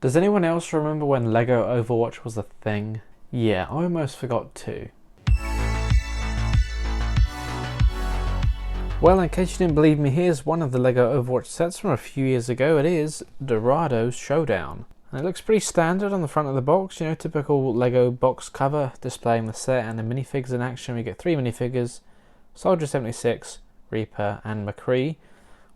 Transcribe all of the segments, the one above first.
Does anyone else remember when Lego Overwatch was a thing? Yeah, I almost forgot too. Well, in case you didn't believe me, here's one of the Lego Overwatch sets from a few years ago. It is Dorado Showdown. And it looks pretty standard on the front of the box, you know, typical Lego box cover displaying the set and the minifigs in action. We get 3 minifigures, Soldier 76, Reaper and McCree.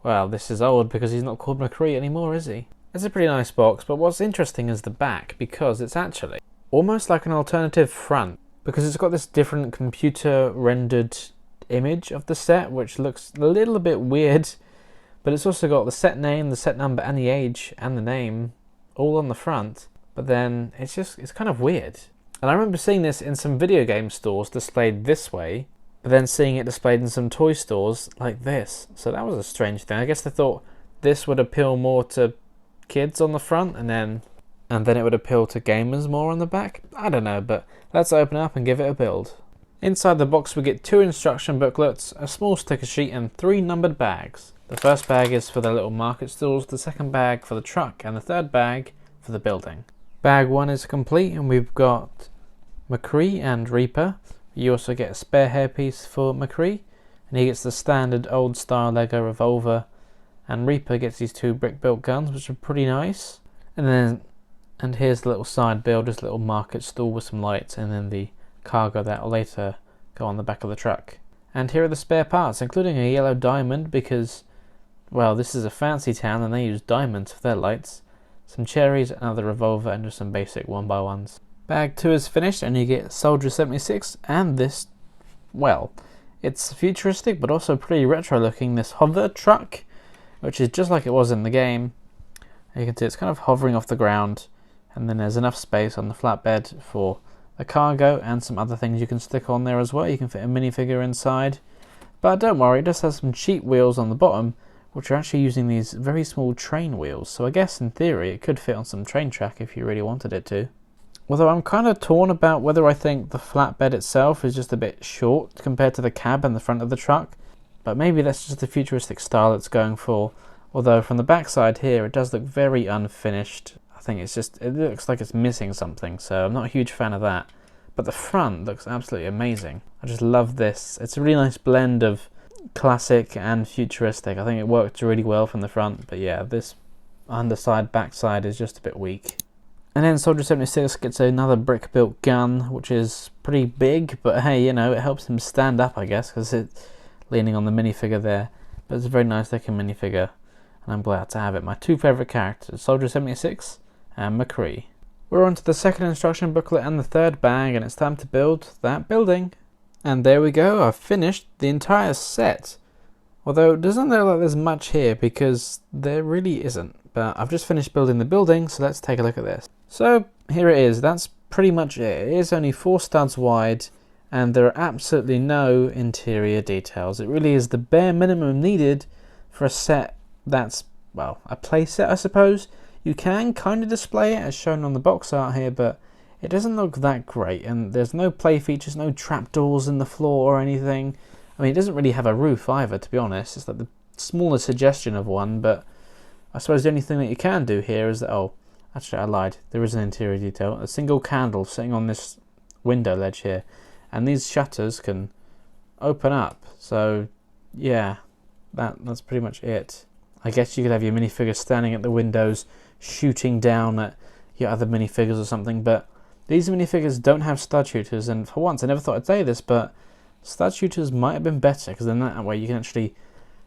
Well, this is old because he's not called McCree anymore, is he? It's a pretty nice box, but what's interesting is the back, because it's actually almost like an alternative front, because it's got this different computer rendered image of the set, which looks a little bit weird, but it's also got the set name, the set number and the age and the name all on the front, but then it's kind of weird. And I remember seeing this in some video game stores displayed this way, but then seeing it displayed in some toy stores like this. So that was a strange thing. I guess they thought this would appeal more to kids on the front, and then it would appeal to gamers more on the back. I don't know, but let's open up and give it a build. Inside the box we get 2 instruction booklets, a small sticker sheet and 3 numbered bags. The first bag is for the little market stalls, the second bag for the truck, and the third bag for the building. Bag 1 is complete and we've got McCree and Reaper. You also get a spare hairpiece for McCree, and he gets the standard old style Lego revolver, and Reaper gets these 2 brick built guns, which are pretty nice. And here's the little side build, just a little market stall with some lights, and then the cargo that will later go on the back of the truck. And here are the spare parts, including a yellow diamond, because, well, this is a fancy town and they use diamonds for their lights. Some cherries, another revolver, and just some basic 1x1s. Bag 2 is finished and you get Soldier 76 and this, well, it's futuristic but also pretty retro looking, this hover truck, which is just like it was in the game. You can see it's kind of hovering off the ground, and then there's enough space on the flatbed for the cargo and some other things you can stick on there as well. You can fit a minifigure inside, but don't worry, it just has some cheap wheels on the bottom, which are actually using these very small train wheels, so I guess in theory it could fit on some train track if you really wanted it to. Although I'm kind of torn about whether I think the flatbed itself is just a bit short compared to the cab and the front of the truck, but maybe that's just the futuristic style it's going for. Although from the backside here it does look very unfinished. I think it looks like it's missing something, so I'm not a huge fan of that. But the front looks absolutely amazing. I just love this. It's a really nice blend of classic and futuristic. I think it worked really well from the front, but yeah, this underside backside is just a bit weak. And then Soldier 76 gets another brick built gun, which is pretty big, but hey, you know, it helps him stand up, I guess, because it's leaning on the minifigure there. But it's a very nice looking minifigure, and I'm glad to have it. My 2 favourite characters, Soldier 76 and McCree. We're on to the second instruction booklet and the third bag, and it's time to build that building. And there we go, I've finished the entire set. Although it doesn't look like there's much here, because there really isn't. But I've just finished building the building, so let's take a look at this. So here it is, that's pretty much it. It is only 4 studs wide, and there are absolutely no interior details. It really is the bare minimum needed for a set that's, well, a play set, I suppose. You can kind of display it as shown on the box art here, but it doesn't look that great, and there's no play features, no trapdoors in the floor or anything. I mean, it doesn't really have a roof either, to be honest. It's like the smallest suggestion of one, but I suppose the only thing that you can do here is that, oh, actually I lied, there is an interior detail. A single candle sitting on this window ledge here, and these shutters can open up. So yeah, that's pretty much it. I guess you could have your minifigure standing at the windows shooting down at your other minifigures or something, but these minifigures don't have stud shooters, and for once I never thought I'd say this, but stud shooters might have been better, because then that way you can actually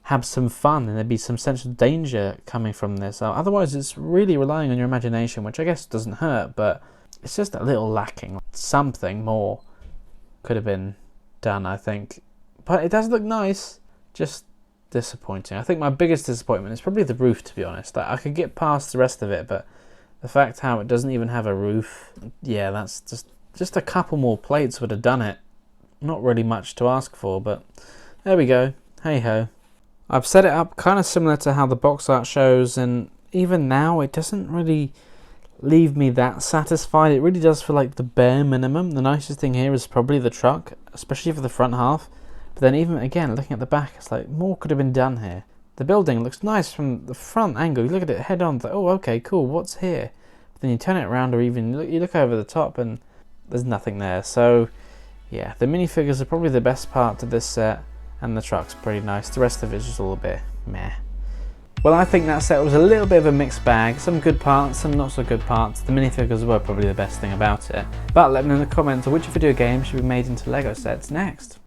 have some fun and there'd be some sense of danger coming from this. Otherwise it's really relying on your imagination, which I guess doesn't hurt, but it's just a little lacking. Something more could have been done, I think. But it does look nice, just disappointing. I think my biggest disappointment is probably the roof, to be honest. I could get past the rest of it, but the fact how it doesn't even have a roof, yeah, that's just a couple more plates would have done it. Not really much to ask for, but there we go. Hey ho. I've set it up kind of similar to how the box art shows, and even now it doesn't really leave me that satisfied. It really does feel like the bare minimum. The nicest thing here is probably the truck, especially for the front half. But then even again, looking at the back, it's like more could have been done here. The building looks nice from the front angle. You look at it head on, it's like, oh, okay, cool, what's here? then you turn it around, or even you look over the top and there's nothing there. So yeah, the minifigures are probably the best part to this set, and the truck's pretty nice. The rest of it's just a little bit meh. Well, I think that set was a little bit of a mixed bag. Some good parts, some not so good parts. The minifigures were probably the best thing about it. But let me know in the comments which video game should be made into Lego sets next.